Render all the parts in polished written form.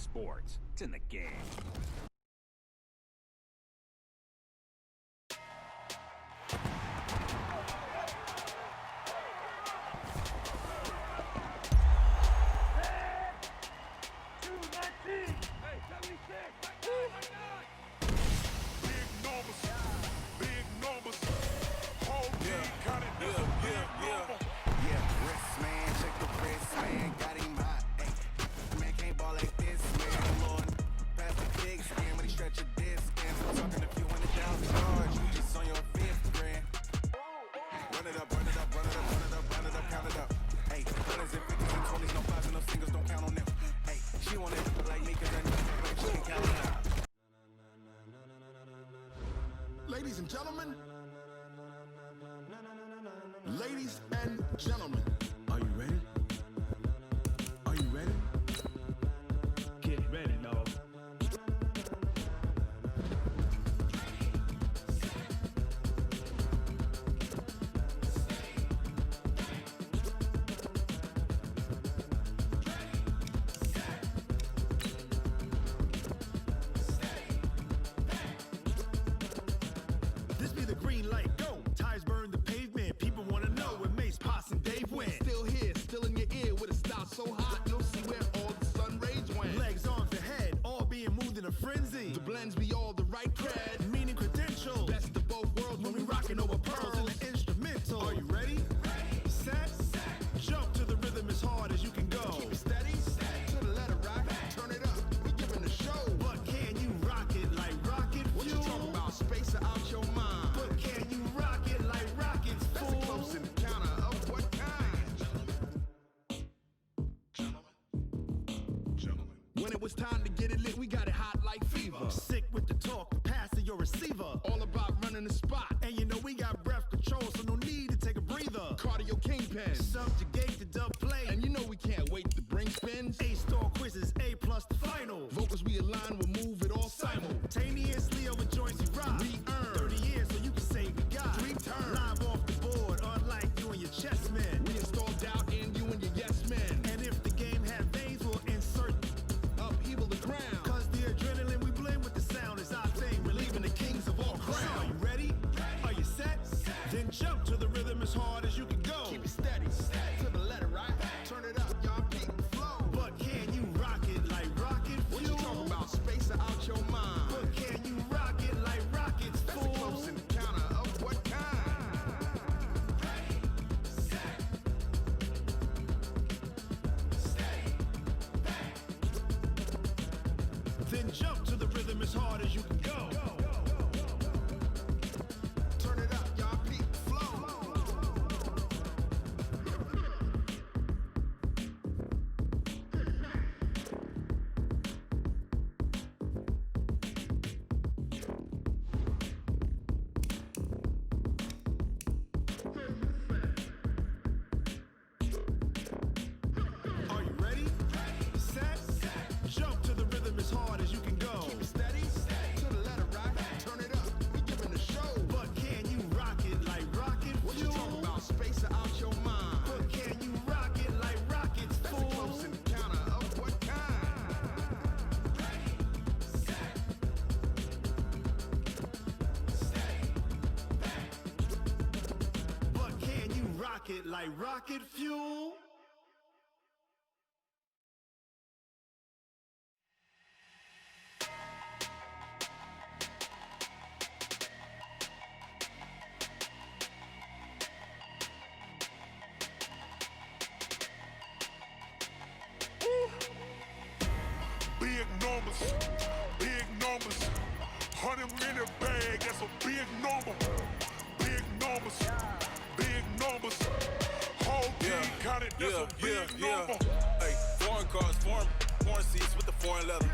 Sports. It's in the game. Ladies and gentlemen, ladies and gentlemen, are you ready? Are you ready? Get ready, dog. This be the green light, go. Tires burn the pavement. People want to know where Mace, Pops, and Dave went. Still here, still in your ear with a style so hot, you'll see where all the sun rays went. Legs, arms, and head, all being moved in a frenzy. The blends be all the right cred, meaning credentials. Best of both worlds when we rockin' over pearls in the instrumental. Are you ready? Set, jump to the rhythm as hard as you can go. Keep it steady, to the letter rock, turn it up. We giving a show. But can you rock it like rocket fuel? What you talking about? Space out your mind. But can you rock it like rockets, fool? That's a close encounter of what kind? Gentlemen. When it was time to get it lit, we got it hot like fever. Sick with the talk, the pass to your receiver. All about running the spot. And you know we got breath control, so no need to take a breather. Cardio kingpin, subjugate the dub play. And you know we can't wait to bring spins. A-star quizzes, A+ the final. Vocals we align, we'll move it all simultaneously over joints we rock. We earn 30 years, so you can say we got 3 turns. Live off the board, unlike you and your chess men. We install doubt in you and your yes men. And if the game had veins, we'll insert upheaval the ground. Cause the adrenaline we blend with the sound is our thing. We're leaving the kings of all crowns. Are you ready? Are you set? Then jump to the rhythm as hard as you can go. Keep it steady, to the letter right. Turn it up, y'all peak the flow. But can you rock it like rocket fuel? What you talking about? Space out your mind. But can you rock it like rockets, fool? That's a close encounter of what kind? Then jump to the rhythm as hard as you can go. Turn it up, y'all peak the flow. Are you ready? Set, jump to the rhythm as hard as you can go. Keep it steady, to the letter right. Turn it up, we giving a show. But can you rock it like rocket fuel? What you talking about? Space out your mind. But can you rock it like rockets, fool? That's a close encounter of what kind? But can you rock it like rocket fuel? Big numbers, big numbers. 100-minute bag, that's a big number. Big numbers, big numbers. Whole team counted, that's a big number. Hey, foreign cars, foreign seats with the foreign leather.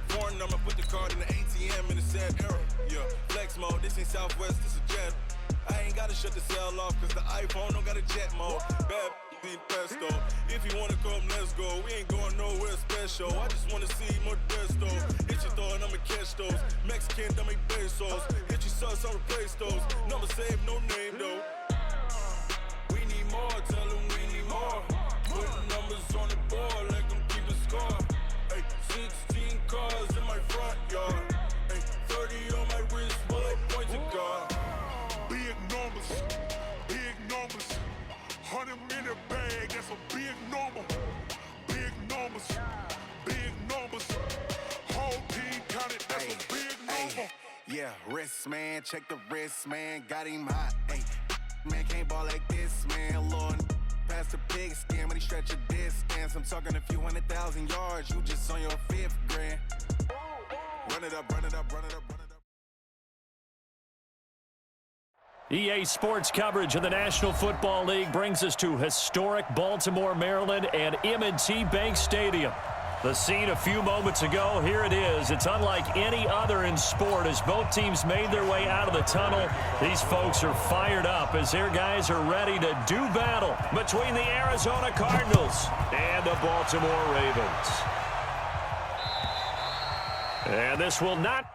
Foreign number, put the card in the ATM in the sad era. Yeah, flex mode, this ain't Southwest, this a jet. I ain't gotta shut the cell off, cause the iPhone don't got a jet mode. Bad need pesto. If you wanna come, let's go. We ain't going nowhere special. I just wanna see more desto. Hit your throw and I'ma catch those. Mexican, I make pesos. Hit your sauce, I'll replace those. Number save, no name though. We need more, tell them we need more. Put numbers on the board, let them keep the score. Hey, 6 man, check the wrist, man, got him hot. Hey, man, can't ball like this, man. Lord, past the pigskin when he stretch a distance. I'm talking a few 100,000 yards, you just on your 5th grand. Run it up, run it up, run it up, run it up. EA Sports coverage of the National Football League brings us to historic Baltimore, Maryland, and M&T Bank Stadium. The scene a few moments ago, here it is. It's unlike any other in sport as both teams made their way out of the tunnel. These folks are fired up as their guys are ready to do battle between the Arizona Cardinals and the Baltimore Ravens. And this will not...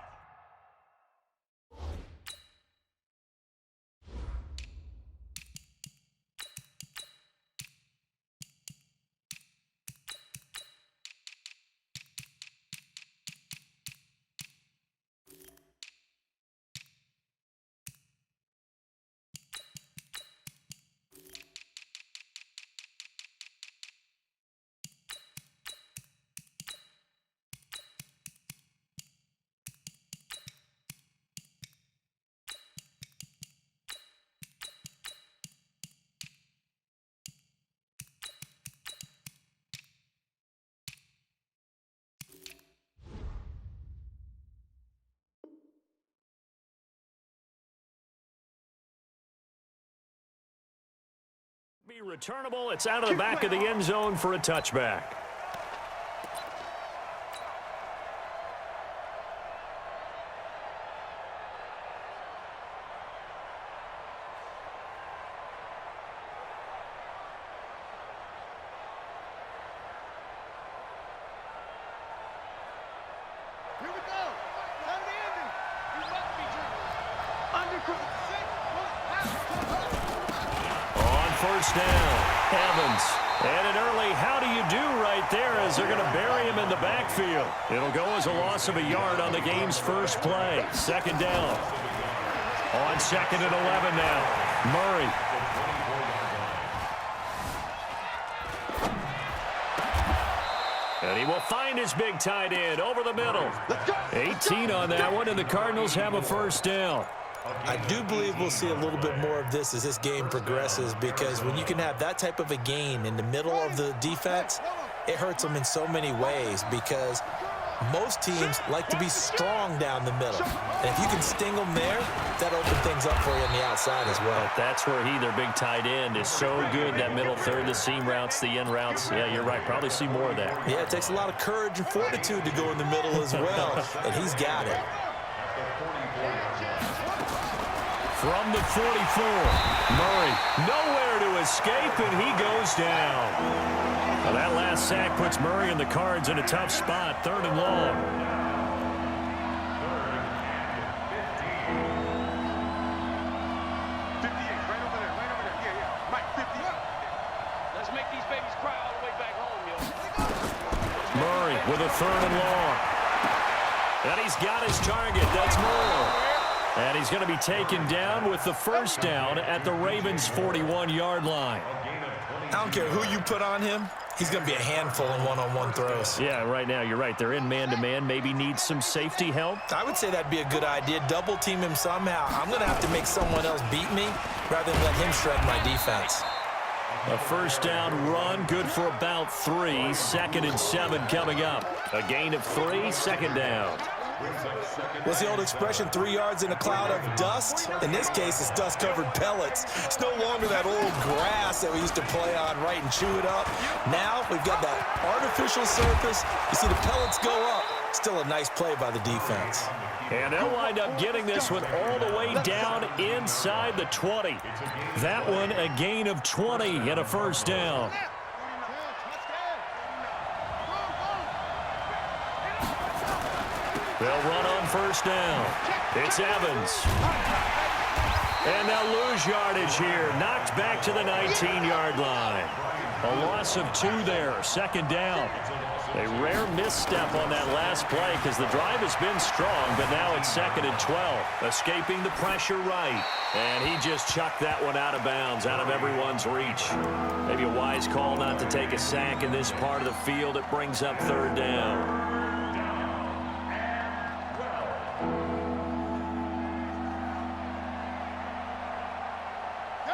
be returnable. It's out of the back of the end zone for a touchback. Here we go. Down the ending. He's about to be driven. On first down, Evans. And an early how do you do right there as they're going to bury him in the backfield. It'll go as a loss of a yard on the game's first play. Second down. On 2nd and 11 now. Murray. And he will find his big tight end over the middle. 18 on that one, and the Cardinals have a first down. I do believe we'll see a little bit more of this as this game progresses, because when you can have that type of a gain in the middle of the defense, it hurts them in so many ways, because most teams like to be strong down the middle. And if you can sting them there, that opens things up for you on the outside as well. But that's where their big tight end, is so good, that middle third, the seam routes, the in routes. Yeah, you're right. Probably see more of that. Yeah, it takes a lot of courage and fortitude to go in the middle as well, and he's got it. From the 44, Murray nowhere to escape, and he goes down. Well, that last sack puts Murray and the Cards in a tough spot, 3rd and long. Let's make these babies cry all the way back home, yo. Murray with a 3rd and long. And he's got his target. That's Moore. And he's going to be taken down with the first down at the Ravens' 41-yard line. I don't care who you put on him, he's going to be a handful in one-on-one throws. Yeah, right now, you're right. They're in man-to-man. Maybe needs some safety help. I would say that'd be a good idea. Double team him somehow. I'm going to have to make someone else beat me rather than let him shred my defense. A first down run, good for about 3. 2nd and 7 coming up. A gain of 3, 2nd down. What's the old expression, 3 yards in a cloud of dust? In this case, it's dust-covered pellets. It's no longer that old grass that we used to play on, right, and chew it up. Now we've got that artificial surface. You see the pellets go up. Still a nice play by the defense. And they'll wind up getting this one all the way down inside the 20. That one a gain of 20 and a first down. They'll run on first down. It's Evans. And they'll lose yardage here. Knocked back to the 19-yard line. A loss of 2 there. 2nd down. A rare misstep on that last play because the drive has been strong, but now it's 2nd and 12. Escaping the pressure right. And he just chucked that one out of bounds, out of everyone's reach. Maybe a wise call not to take a sack in this part of the field. It brings up 3rd down.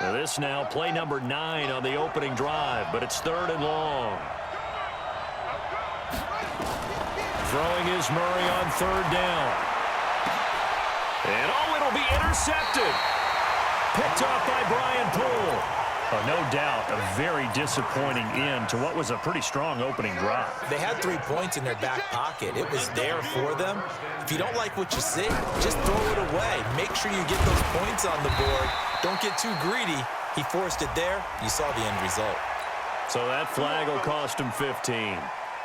This now play number 9 on the opening drive, but it's 3rd and long. Throwing is Murray on 3rd down. And it'll be intercepted. Picked off by Brian Poole. No doubt, a very disappointing end to what was a pretty strong opening drive. They had 3 points in their back pocket. It was there for them. If you don't like what you see, just throw it away. Make sure you get those points on the board. Don't get too greedy. He forced it there. You saw the end result. So that flag will cost him 15.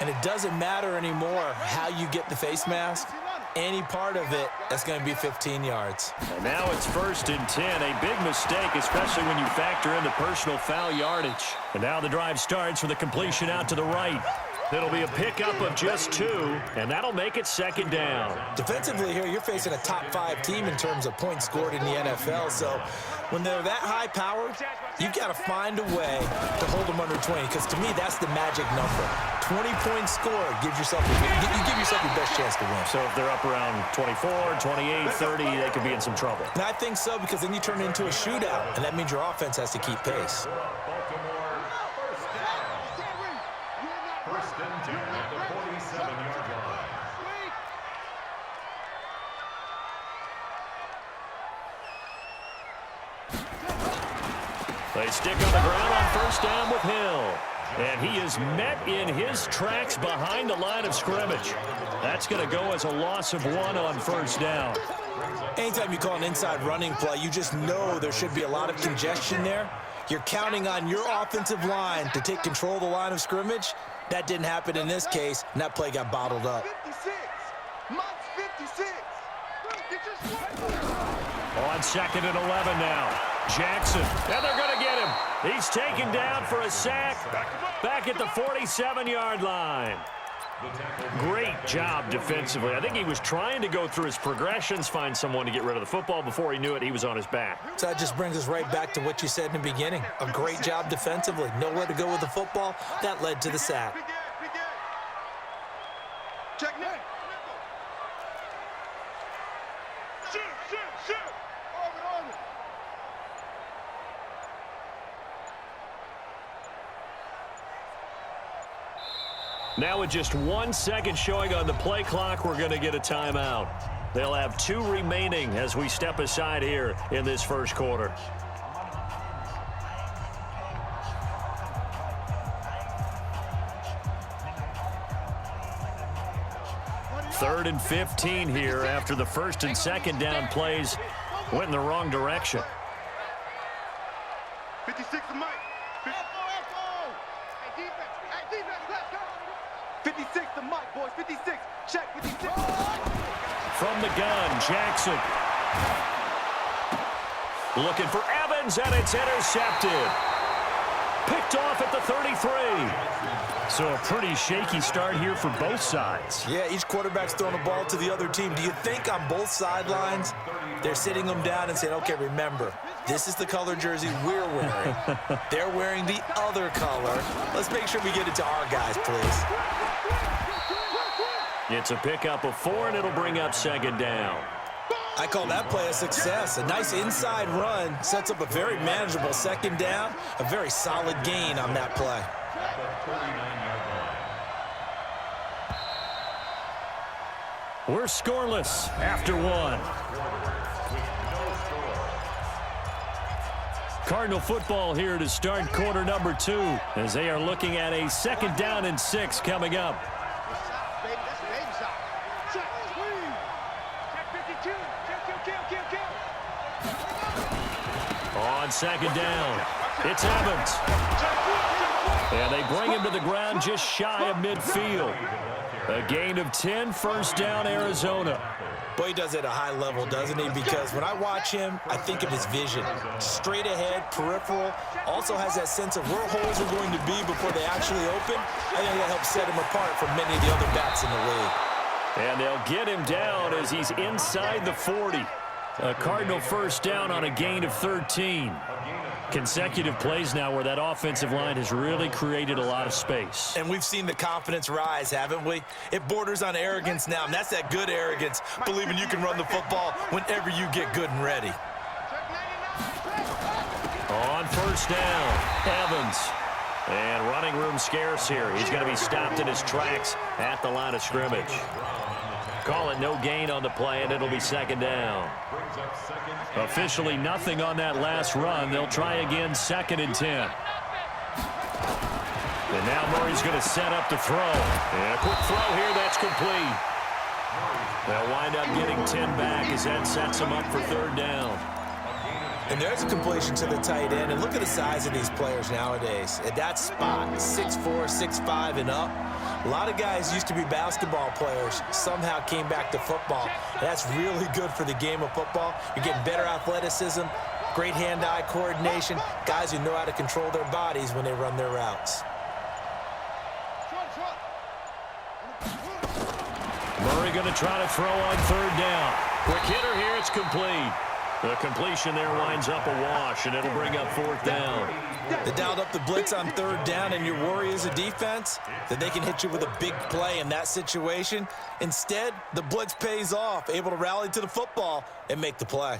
And it doesn't matter anymore how you get the face mask. Any part of it, that's going to be 15 yards. And now it's 1st and 10. A big mistake, especially when you factor in the personal foul yardage. And now the drive starts with a completion out to the right. It'll be a pickup of just 2, and that'll make it 2nd down. Defensively here, you're facing a top 5 team in terms of points scored in the NFL. So when they're that high powered, you've got to find a way to hold them under 20, because to me, that's the magic number. 20 points scored gives yourself you give yourself your best chance to win. So if they're up around 24, 28, 30, they could be in some trouble. And I think so, because then you turn it into a shootout, and that means your offense has to keep pace. First and 10 at the 47-yard line. They stick on the ground on 1st down with Hill. And he is met in his tracks behind the line of scrimmage. That's going to go as a loss of 1 on 1st down. Anytime you call an inside running play, you just know there should be a lot of congestion there. You're counting on your offensive line to take control of the line of scrimmage. That didn't happen in this case, and that play got bottled up. 56. Mike's 56. On 2nd and 11 now. Jackson, and they're going to get him. He's taken down for a sack back at the 47-yard line. Great job defensively. I think he was trying to go through his progressions, find someone to get rid of the football. Before he knew it, he was on his back. So that just brings us right back to what you said in the beginning. A great job defensively. Nowhere to go with the football. That led to the sack. Check now. Shoot. Over. Now with just 1 second showing on the play clock, we're going to get a timeout. They'll have 2 remaining as we step aside here in this first quarter. Third and 15 here after the 1st and 2nd down plays went in the wrong direction. 56 to Mike. 56 to Mike, boys. 56. Check 56. From the gun, Jackson. Looking for Evans, and it's intercepted. Picked off at the 33. So a pretty shaky start here for both sides. Yeah, each quarterback's throwing the ball to the other team. Do you think on both sidelines they're sitting them down and saying, okay, remember, this is the color jersey we're wearing. They're wearing the other color. Let's make sure we get it to our guys, please. It's a pickup of 4, and it'll bring up 2nd down. I call that play a success. A nice inside run sets up a very manageable 2nd down. A very solid gain on that play. We're scoreless after 1. Cardinal football here to start quarter number 2 as they are looking at a 2nd down and 6 coming up. On 2nd down, it's Evans. And they bring him to the ground just shy of midfield. A gain of 10, 1st down, Arizona. Boy, he does it at a high level, doesn't he? Because when I watch him, I think of his vision. Straight ahead, peripheral. Also has that sense of where holes are going to be before they actually open. I think that helps set him apart from many of the other backs in the league. And they'll get him down as he's inside the 40. A Cardinal 1st down on a gain of 13. Consecutive plays now where that offensive line has really created a lot of space. And we've seen the confidence rise, haven't we? It borders on arrogance now, and that's that good arrogance, believing you can run the football whenever you get good and ready. first down. Evans. And running room scarce here. He's going to be stopped in his tracks at the line of scrimmage. Call it no gain on the play, and it'll be second down. Officially nothing on that last run. They'll try again, 2nd and 10. And now Murray's going to set up to throw. And a quick throw here, that's complete. They'll wind up getting 10 back as that sets them up for 3rd down. And there's a completion to the tight end. And look at the size of these players nowadays. At that spot, 6'4", 6'5", and up. A lot of guys used to be basketball players, somehow came back to football. And that's really good for the game of football. You're getting better athleticism, great hand-eye coordination, guys who know how to control their bodies when they run their routes. Murray going to try to throw on 3rd down. Quick hitter here, it's complete. The completion there winds up a wash, and it'll bring up 4th down. They dialed up the blitz on 3rd down, and your worry as a defense that they can hit you with a big play in that situation. Instead, the blitz pays off, able to rally to the football and make the play.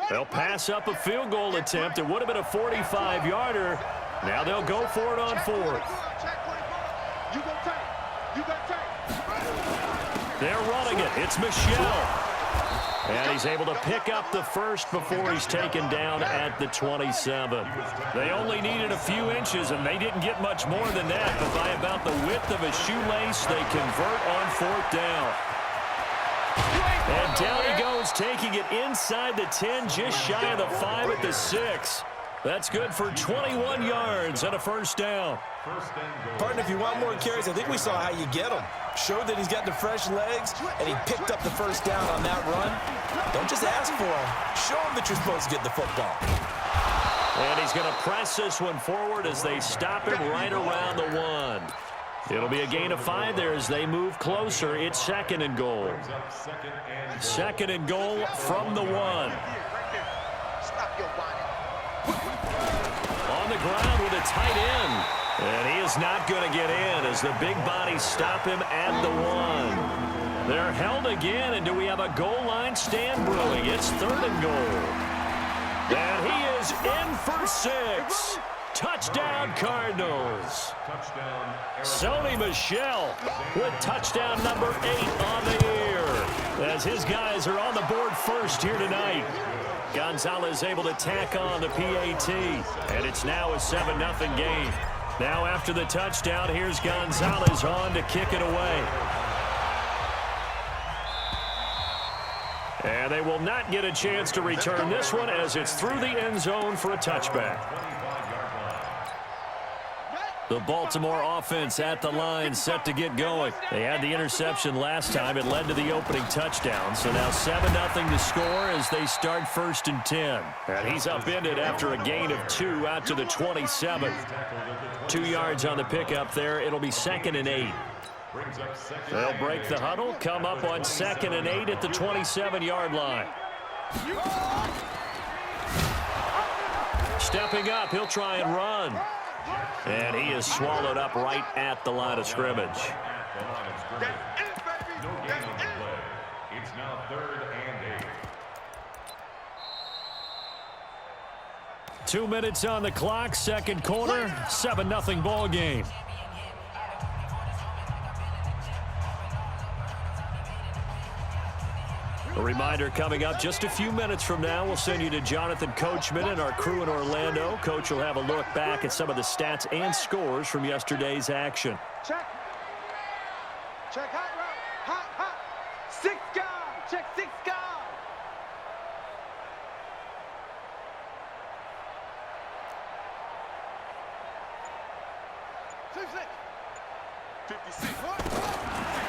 They'll pass up a field goal attempt. It would have been a 45-yarder. Now they'll go for it on 4th. They're running it. It's Michelle. And he's able to pick up the first before he's taken down at the 27. They only needed a few inches, and they didn't get much more than that. But by about the width of a shoelace, they convert on 4th down. And down he goes, taking it inside the 10, just shy of the 5 at the 6. That's good for 21 yards and a first down. Partner, if you want more carries, I think we saw how you get them. Showed that he's got the fresh legs, and he picked up the first down on that run. Don't just ask for him. Show him that you're supposed to get the football. And he's going to press this one forward as they stop him right around the 1. It'll be a gain of 5 there as they move closer. It's 2nd and goal. 2nd and goal from the 1. On the ground with a tight end. And he is not going to get in as the big bodies stop him at the 1. They're held again, and do we have a goal line stand brewing? It's 3rd and goal. And he is in for 6. Touchdown, Cardinals. Sony Michel with touchdown number 8 on the year. As his guys are on the board first here tonight. Gonzalez able to tack on the PAT. And it's now a 7-0 game. Now after the touchdown, here's Gonzalez on to kick it away. And they will not get a chance to return this one as it's through the end zone for a touchback. The Baltimore offense at the line, set to get going. They had the interception last time. It led to the opening touchdown. So now 7-0 to score as they start 1st and 10. And he's upended after a gain of 2 out to the 27. 2 yards on the pickup there. It'll be 2nd and 8. They'll break the huddle, come up on 2nd and 8 at the 27-yard line. Stepping up, he'll try and run. And he is swallowed up right at the line of scrimmage. It's now 3rd and 8. 2 minutes on the clock, 2nd quarter, 7-0 ball game. A reminder coming up just a few minutes from now, we'll send you to Jonathan Coachman and our crew in Orlando. Coach will have a look back at some of the stats and scores from yesterday's action. Check. Check hot route. Hot, hot. 6 guard. Check 6 guard.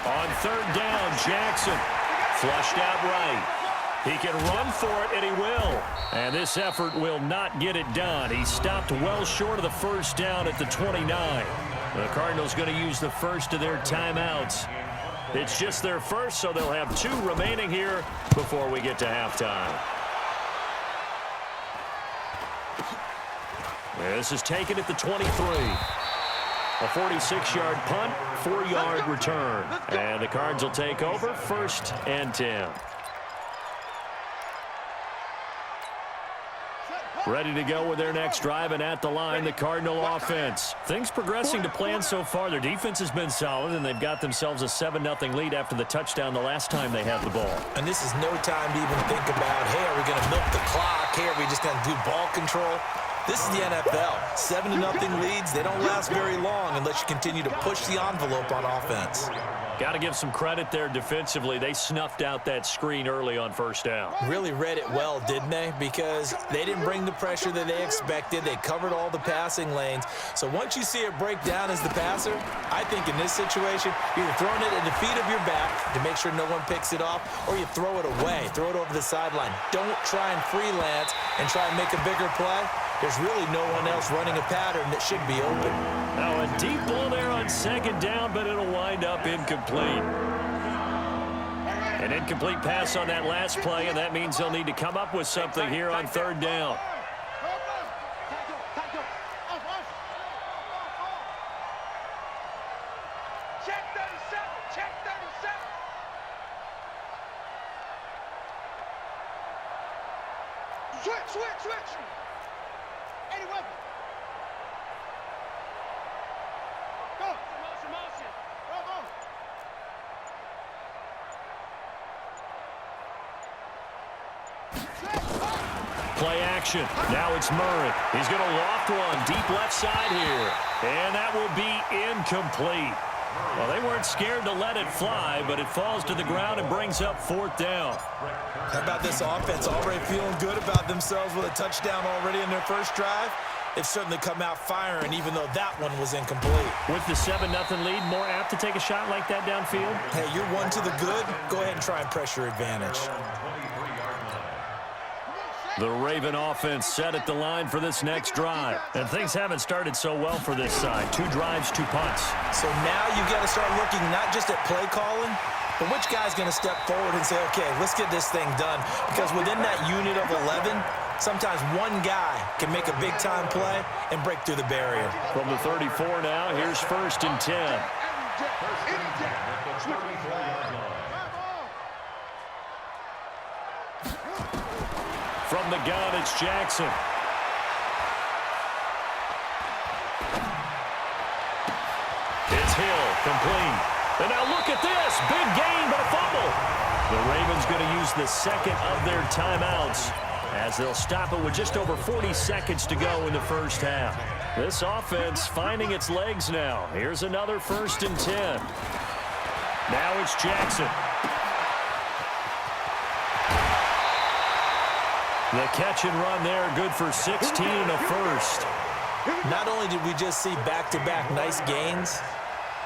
On 3rd down, Jackson. Flushed out right. He can run for it, and he will. And this effort will not get it done. He stopped well short of the first down at the 29. The Cardinals going to use the first of their timeouts. It's just their first, so they'll have 2 remaining here before we get to halftime. This is taken at the 23. A 46-yard punt, 4-yard return. And the Cards will take over, 1st and 10. Ready to go with their next drive, and at the line, the Cardinal offense. Things progressing to plan so far. Their defense has been solid, and they've got themselves a 7-0 lead after the touchdown the last time they had the ball. And this is no time to even think about, hey, are we going to milk the clock? Hey, are we just going to do ball control? This is the NFL. 7-0 leads, they don't last very long unless you continue to push the envelope on offense. Got to give some credit there defensively. They snuffed out that screen early on 1st down. Really read it well, didn't they? Because they didn't bring the pressure that they expected. They covered all the passing lanes. So once you see it break down as the passer, I think in this situation, you're throwing it at the feet of your back to make sure no one picks it off, or you throw it away, throw it over the sideline. Don't try and freelance and try and make a bigger play. There's really no one else running a pattern that should be open. Now a deep ball there on 2nd down, but it'll wind up incomplete. An incomplete pass on that last play, and that means they'll need to come up with something here on 3rd down. Check 37. Check 37. Switch. Any weapon. Go. Motion. Go. Play action. Now it's Murray. He's going to loft one deep left side here. And that will be incomplete. Well, they weren't scared to let it fly, but it falls to the ground and brings up 4th down. How about this offense already feeling good about themselves with a touchdown already in their first drive? They've certainly come out firing, even though that one was incomplete. With the 7-0 lead, more apt to take a shot like that downfield? Hey, you're one to the good. Go ahead and try and press your advantage. The Raven offense set at the line for this next drive. And things haven't started so well for this side. 2 drives, 2 punts. So now you've got to start looking not just at play calling, but which guy's going to step forward and say, okay, let's get this thing done. Because within that unit of 11, sometimes one guy can make a big-time play and break through the barrier. From the 34 now, here's 1st and 10. From the gun, it's Jackson. It's Hill, complete. And now look at this. Big gain, but a fumble. The Ravens going to use the 2nd of their timeouts as they'll stop it with just over 40 seconds to go in the 1st half. This offense finding its legs now. Here's another 1st and 10. Now it's Jackson. The catch and run there, good for 16 and a 1st. Not only did we just see back-to-back nice gains,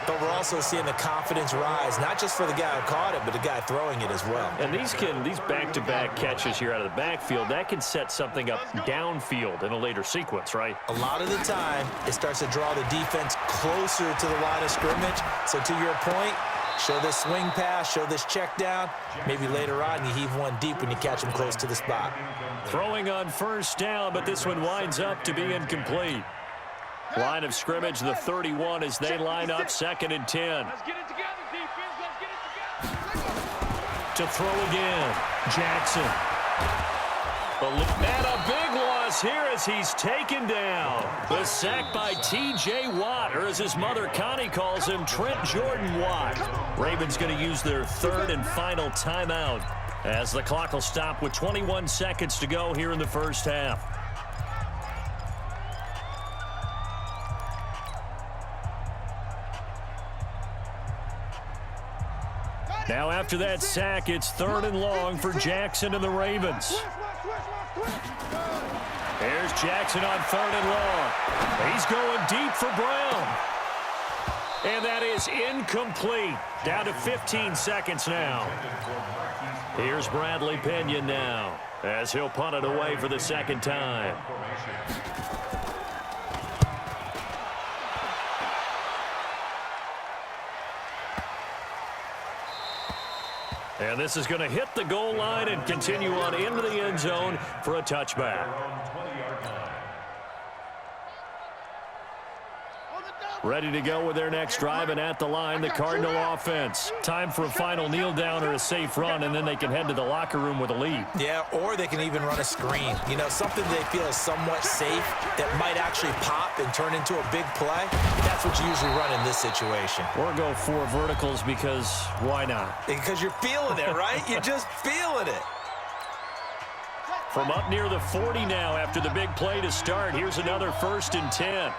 but we're also seeing the confidence rise, not just for the guy who caught it, but the guy throwing it as well. And these back-to-back catches here out of the backfield, that can set something up downfield in a later sequence, right? A lot of the time, it starts to draw the defense closer to the line of scrimmage. So to your point, show this swing pass, show this check down. Maybe later on you heave one deep when you catch him close to the spot. Throwing on 1st down, but this one winds up to be incomplete. Line of scrimmage, the 31 as they line up, 2nd and 10. Let's get it together, defense. Let's get it together. To throw again, Jackson. And a big loss here as he's taken down. The sack by T.J. Watt, or as his mother Connie calls him, Trent Jordan Watt. Ravens going to use their 3rd and final timeout as the clock will stop with 21 seconds to go here in the 1st half. Now after that sack, it's 3rd and long for Jackson and the Ravens. Here's Jackson on 3rd and long. He's going deep for Brown. And that is incomplete. Down to 15 seconds now. Here's Bradley Pinion now as he'll punt it away for the 2nd time. And this is going to hit the goal line and continue on into the end zone for a touchback. Ready to go with their next drive, and at the line, the Cardinal offense. Time for a final kneel down or a safe run, and then they can head to the locker room with a lead. Yeah, or they can even run a screen. You know, something they feel is somewhat safe that might actually pop and turn into a big play. That's what you usually run in this situation. Or go 4 verticals because why not? Because you're feeling it, right? You're just feeling it. From up near the 40 now after the big play to start, here's another 1st and 10.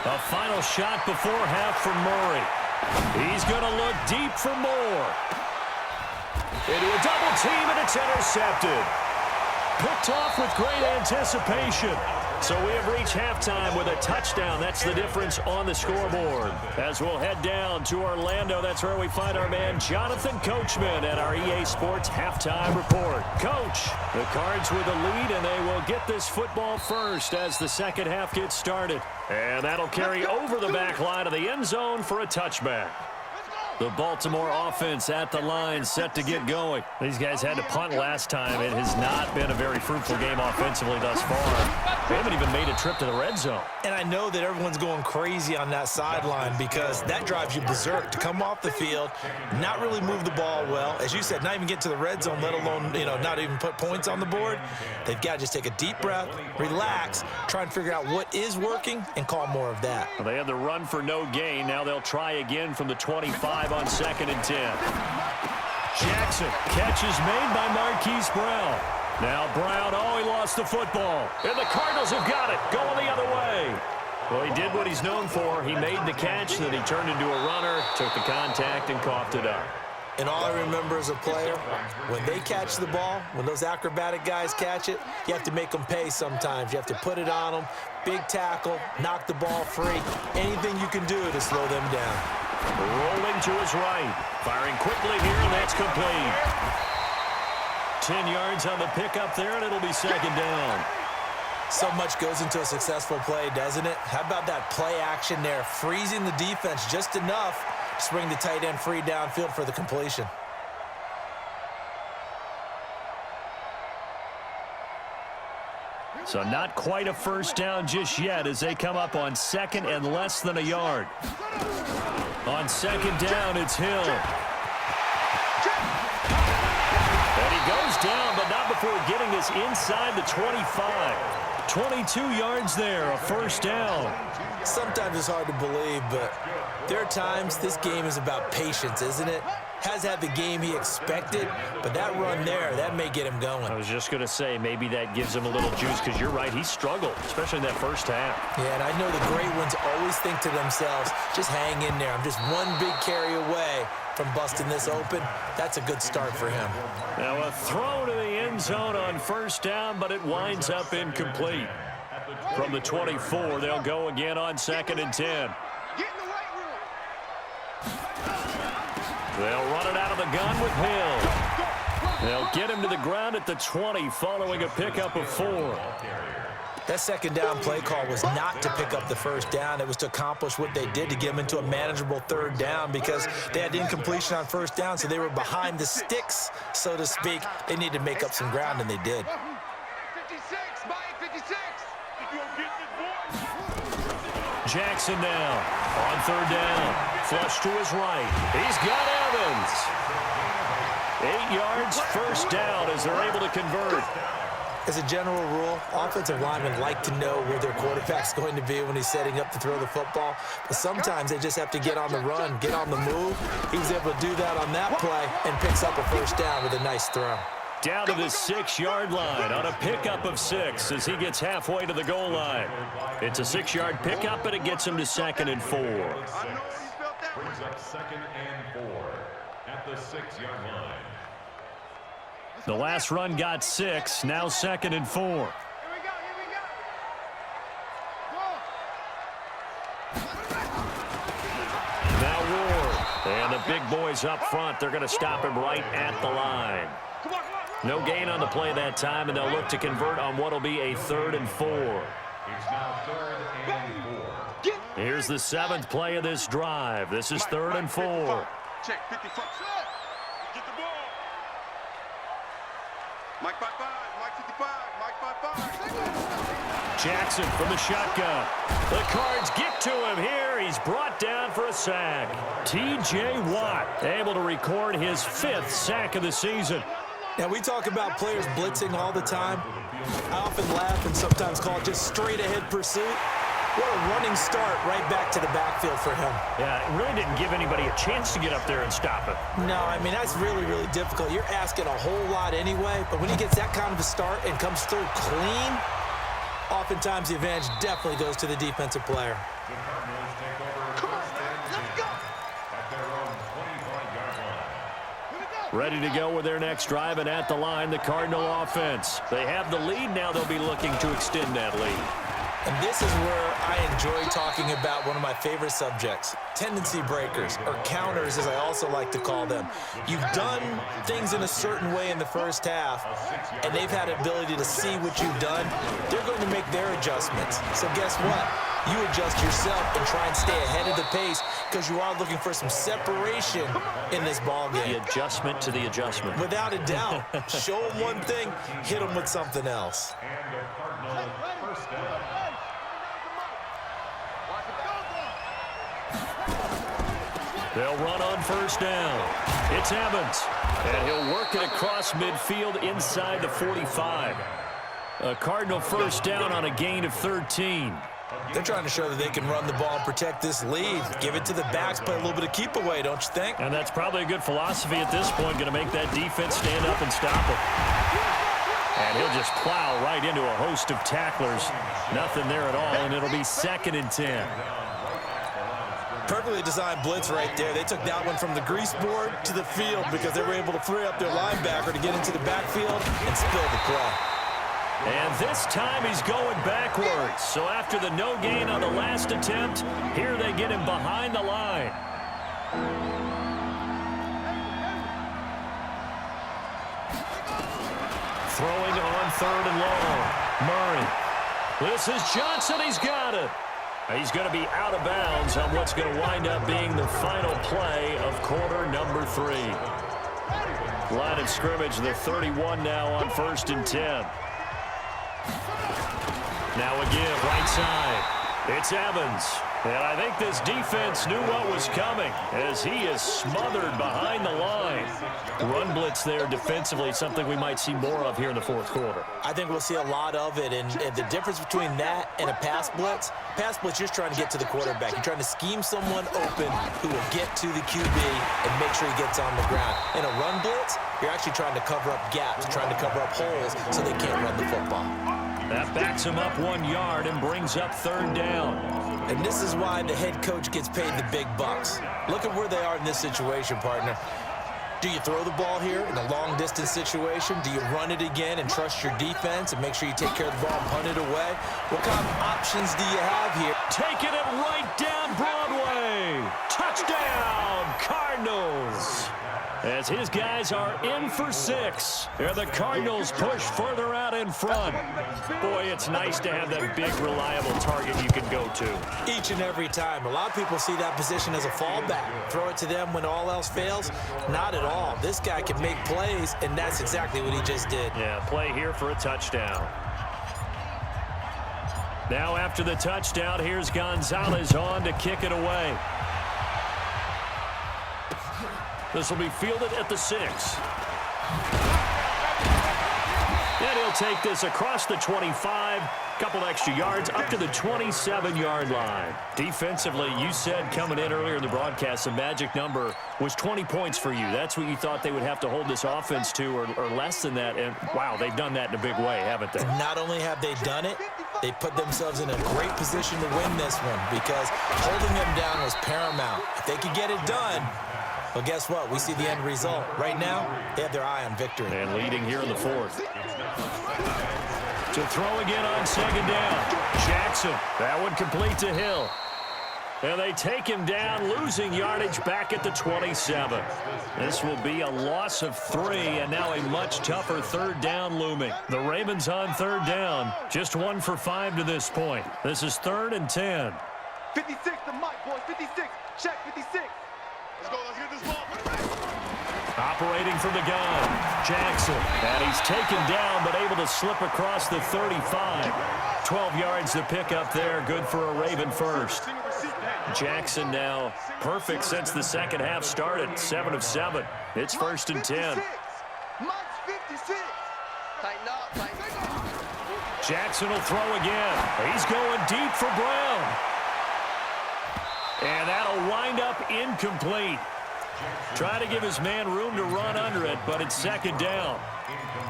A final shot before half from Murray. He's going to look deep for more. Into a double team, and it's intercepted. Picked off with great anticipation. So we have reached halftime with a touchdown. That's the difference on the scoreboard. As we'll head down to Orlando, that's where we find our man Jonathan Coachman at our EA Sports Halftime Report. Coach, the Cards with the lead, and they will get this football first as the second half gets started. And that'll carry over the back line of the end zone for a touchback. The Baltimore offense at the line, set to get going. These guys had to punt last time. It has not been a very fruitful game offensively thus far. They haven't even made a trip to the red zone. And I know that everyone's going crazy on that sideline because that drives you berserk to come off the field, not really move the ball well. As you said, not even get to the red zone, let alone, not even put points on the board. They've got to just take a deep breath, relax, try and figure out what is working, and call more of that. Well, they had the run for no gain. Now they'll try again from the 25 on 2nd and 10. Jackson, catch is made by Marquise Brown. Now Brown, he lost the football. And the Cardinals have got it, going the other way. Well, he did what he's known for. He made the catch, then he turned into a runner, took the contact, and coughed it up. And all I remember as a player, when they catch the ball, when those acrobatic guys catch it, you have to make them pay sometimes. You have to put it on them, big tackle, knock the ball free. Anything you can do to slow them down. Rolling to his right. Firing quickly here, and that's complete. 10 yards on the pickup there, and it'll be 2nd down. So much goes into a successful play, doesn't it? How about that play action there? Freezing the defense just enough to bring the tight end free downfield for the completion. So not quite a first down just yet as they come up on 2nd and less than a yard. On 2nd down, it's Hill. And he goes down, but not before getting this inside the 25. 22 yards there, a first down. Sometimes it's hard to believe, but there are times this game is about patience, isn't it? Has had the game he expected, but that run there, that may get him going. I was just going to say, maybe that gives him a little juice, because you're right, he struggled, especially in that first half. Yeah, and I know the great ones always think to themselves, just hang in there. I'm just one big carry away from busting this open. That's a good start for him. Now a throw to the end zone on first down, but it winds up incomplete. From the 24, they'll go again on 2nd and 10. They'll run it out of the gun with Hill. They'll get him to the ground at the 20 following a pickup of 4. That 2nd down play call was not to pick up the first down. It was to accomplish what they did to get them into a manageable 3rd down because they had incompletion on first down, so they were behind the sticks, so to speak. They needed to make up some ground, and they did. 56, Mike, 56. Jackson now on 3rd down. Flush to his right. He's got Evans. 8 yards, first down as they're able to convert. As a general rule, offensive linemen like to know where their quarterback's going to be when he's setting up to throw the football. But sometimes they just have to get on the run, get on the move. He was able to do that on that play and picks up a first down with a nice throw. Down to the 6-yard line on a pickup of 6 as he gets halfway to the goal line. It's a 6-yard pickup, and it gets him to 2nd and 4. Brings up 2nd and 4 at the 6-yard line. The last run got 6, now 2nd and 4. Here we go. Now Ward, and the big boys up front, they're going to stop him right at the line. No gain on the play that time, and they'll look to convert on what will be a 3rd and 4. It's now 3rd and 4. Here's the 7th play of this drive. This is 3rd and 4. Check 55. Get the ball. Mike 55, Mike 55, Mike 55. Jackson from the shotgun. The Cards get to him here. He's brought down for a sack. T.J. Watt able to record his 5th sack of the season. Now, we talk about players blitzing all the time. I often laugh and sometimes call it just straight-ahead pursuit. What a running start right back to the backfield for him. Yeah, it really didn't give anybody a chance to get up there and stop it. No, I mean, that's really, really difficult. You're asking a whole lot anyway, but when he gets that kind of a start and comes through clean, oftentimes the advantage definitely goes to the defensive player. Come on, let's go. At their own 25-yard line. Here we go. Ready to go with their next drive, and at the line, the Cardinal offense. They have the lead now. They'll be looking to extend that lead. And this is where I enjoy talking about one of my favorite subjects, tendency breakers, or counters as I also like to call them. You've done things in a certain way in the first half, and they've had the ability to see what you've done. They're going to make their adjustments. So guess what? You adjust yourself and try and stay ahead of the pace because you are looking for some separation in this ball game. The adjustment to the adjustment. Without a doubt. Show them one thing, hit them with something else. And the Cardinals first down. They'll run on first down. It's Evans. And he'll work it across midfield inside the 45. A Cardinal first down on a gain of 13. They're trying to show that they can run the ball and protect this lead. Give it to the backs, play a little bit of keep away, don't you think? And that's probably a good philosophy at this point, going to make that defense stand up and stop him. And he'll just plow right into a host of tacklers. Nothing there at all, and it'll be 2nd and 10. Perfectly designed blitz right there. They took that one from the grease board to the field because they were able to free up their linebacker to get into the backfield and spill the play. And this time he's going backwards. So after the no gain on the last attempt, here they get him behind the line. Throwing on 3rd and long. Murray. This is Johnson. He's got it. He's going to be out of bounds on what's going to wind up being the final play of quarter number 3. Line of scrimmage, the 31 now on 1st and 10. Now a give, right side. It's Evans. And I think this defense knew what was coming as he is smothered behind the line. Run blitz there defensively, something we might see more of here in the 4th quarter. I think we'll see a lot of it, and the difference between that and a pass blitz, you're just trying to get to the quarterback. You're trying to scheme someone open who will get to the QB and make sure he gets on the ground. In a run blitz, you're actually trying to cover up gaps, trying to cover up holes so they can't run the football. That backs him up 1 yard and brings up 3rd down. And this is why the head coach gets paid the big bucks. Look at where they are in this situation, partner. Do you throw the ball here in a long-distance situation? Do you run it again and trust your defense and make sure you take care of the ball and punt it away? What kind of options do you have here? Taking it right down Broadway. Touchdown, Cardinals. As his guys are in for 6. They're the Cardinals push further out in front. Boy, it's nice to have that big, reliable target you can go to. Each and every time. A lot of people see that position as a fallback. Throw it to them when all else fails. Not at all. This guy can make plays, and that's exactly what he just did. Yeah, play here for a touchdown. Now after the touchdown, here's Gonzalez on to kick it away. This will be fielded at the 6. And he'll take this across the 25. Couple extra yards up to the 27-yard line. Defensively, you said coming in earlier in the broadcast, the magic number was 20 points for you. That's what you thought they would have to hold this offense to or less than that. And, wow, they've done that in a big way, haven't they? And not only have they done it, they put themselves in a great position to win this one because holding them down was paramount. If they could get it done, well, guess what? We see the end result. Right now, they have their eye on victory. And leading here in the 4th. To throw again on 2nd down. Jackson. That one complete to Hill. And they take him down, losing yardage back at the 27. This will be a loss of 3, and now a much tougher 3rd down looming. The Ravens on 3rd down. Just 1 for 5 to this point. This is 3rd and 10. 56 to Mike, boys. 56. Check 56. Let's go. Let's get this ball. Operating from the gun, Jackson. And he's taken down, but able to slip across the 35. 12 yards to pick up there. Good for a Raven first. Jackson now perfect since the second half started. 7 of 7. It's 1st and 10. Jackson will throw again. He's going deep for Brown. And that'll wind up incomplete. Trying to give his man room to run under it, but it's 2nd down.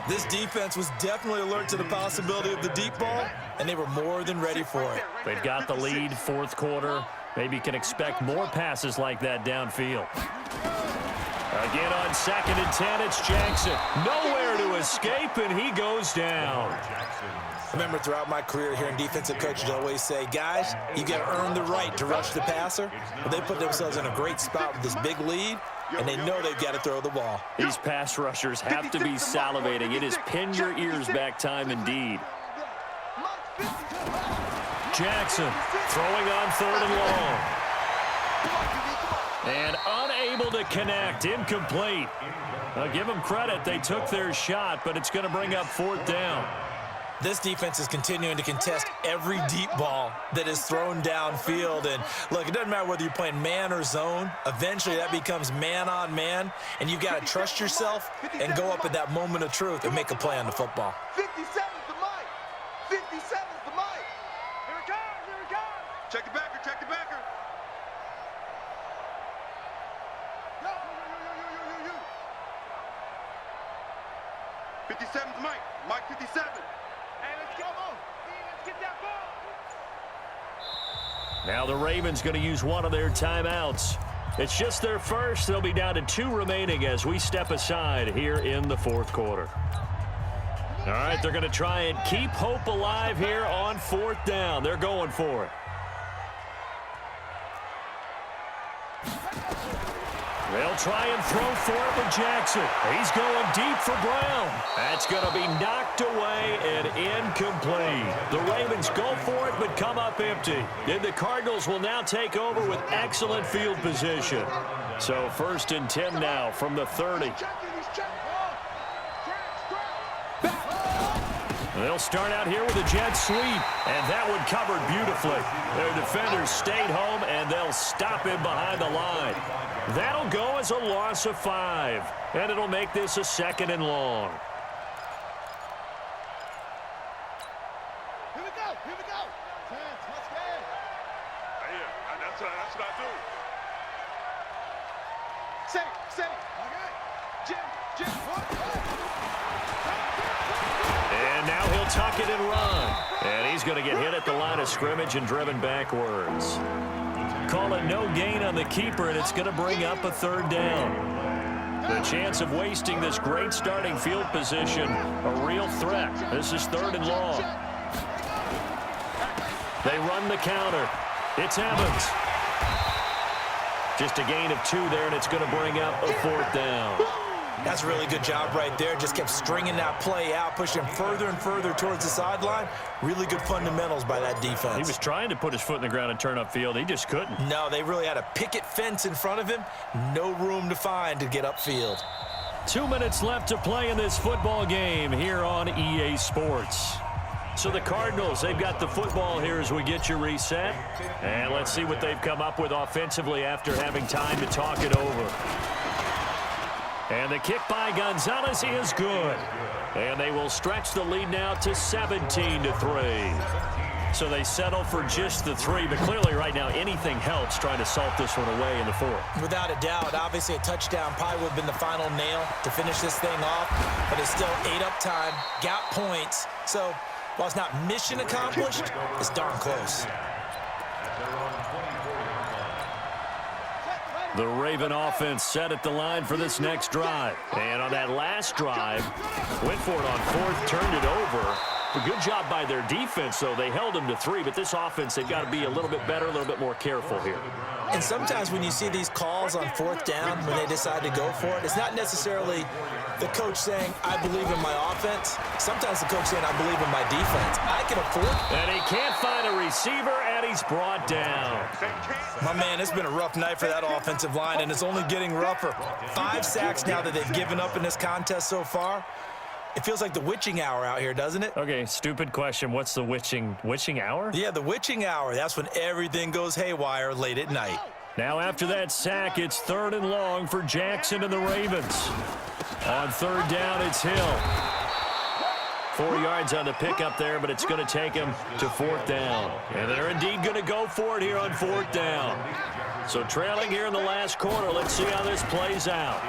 This defense was definitely alert to the possibility of the deep ball, and they were more than ready for it. They've got the lead, 4th quarter. Maybe you can expect more passes like that downfield. Again on 2nd and 10, it's Jackson. Nowhere to escape, and he goes down. I remember throughout my career here in defensive coaches always say, guys, you got to earn the right to rush the passer. But they put themselves in a great spot with this big lead, and they know they've got to throw the ball. These pass rushers have to be salivating. It is pin your ears back time indeed. Jackson throwing on 3rd and long. And unable to connect, incomplete. I'll give them credit. They took their shot, but it's going to bring up 4th down. This defense is continuing to contest every deep ball that is thrown downfield. And, look, it doesn't matter whether you're playing man or zone. Eventually, that becomes man-on-man, and you've got to trust yourself and go up at that moment of truth and make a play on the football. 57's the mic. 57's the mic. Here it comes. Here it comes. Check the backer. Check the backer. Yo, yo. 57's the mic. Mike 57. Hey, let's go. Let's get that ball. Now the Ravens going to use one of their timeouts. It's just their first. They'll be down to 2 remaining as we step aside here in the 4th quarter. All right, they're going to try and keep hope alive here on 4th down. They're going for it. They'll try and throw for it with Jackson. He's going deep for Brown. That's going to be knocked away and incomplete. The Ravens go for it but come up empty. And the Cardinals will now take over with excellent field position. So 1st and 10 now from the 30. They'll start out here with a jet sweep, and that one covered beautifully. Their defenders stayed home, and they'll stop him behind the line. That'll go as a loss of 5, and it'll make this a 2nd and long. Here we go. Here we go. Let's go. Yeah, that's what I do. Say. Okay. Jim. And now he'll tuck it and run. And he's going to get hit at the line of scrimmage and driven backwards. Call it no gain on the keeper, and it's going to bring up a 3rd down. The chance of wasting this great starting field position, a real threat. This is 3rd and long. They run the counter. It's Evans. Just a gain of 2 there, and it's going to bring up a 4th down. That's a really good job right there. Just kept stringing that play out, pushing further and further towards the sideline. Really good fundamentals by that defense. He was trying to put his foot in the ground and turn upfield. He just couldn't. No, they really had a picket fence in front of him. No room to find to get upfield. 2 minutes left to play in this football game here on EA Sports. So the Cardinals, they've got the football here as we get you reset. And let's see what they've come up with offensively after having time to talk it over. And the kick by Gonzalez is good. And they will stretch the lead now to 17-3. So they settle for just the 3, but clearly right now anything helps trying to salt this one away in the 4th. Without a doubt, obviously a touchdown probably would have been the final nail to finish this thing off, but it's still 8 up time, got points. So while it's not mission accomplished, it's darn close. The Raven offense set at the line for this next drive. And on that last drive, went for it on 4th, turned it over. A good job by their defense, though. They held them to 3, but this offense, they've got to be a little bit better, a little bit more careful here. And sometimes when you see these calls on 4th down, when they decide to go for it, it's not necessarily the coach saying, I believe in my offense. Sometimes the coach saying, I believe in my defense. I can afford it. And he can't find a receiver, and he's brought down. My man, it's been a rough night for that offensive line, and it's only getting rougher. 5 sacks now that they've given up in this contest so far. It feels like the witching hour out here, doesn't it? Okay, stupid question. What's the witching hour? Yeah, the witching hour. That's when everything goes haywire late at night. Now after that sack, it's 3rd and long for Jackson and the Ravens. On 3rd down, it's Hill. 4 yards on the pickup there, but it's going to take him to 4th down. And they're indeed going to go for it here on 4th down. So trailing here in the last quarter. Let's see how this plays out.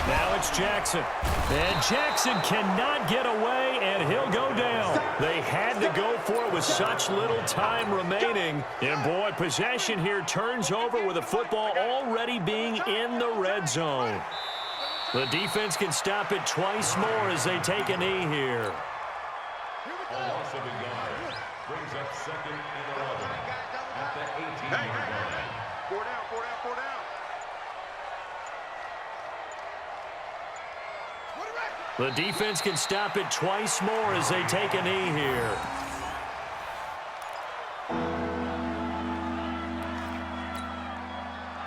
Now it's Jackson. And Jackson cannot get away, and he'll go down. They had to go for it with such little time remaining. And, boy, possession here turns over with the football already being in the red zone. The defense can stop it twice more as they take a knee here. A loss of a yard brings up 2nd and 11 at the 18-yard line. 4 down, 4 down, 4 down. The defense can stop it twice more as they take a knee here.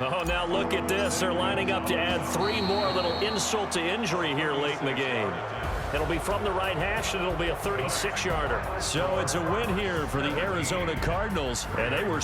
Oh, now look at this. They're lining up to add 3 more. A little insult to injury here late in the game. It'll be from the right hash, and it'll be a 36-yarder. So it's a win here for the Arizona Cardinals, and they were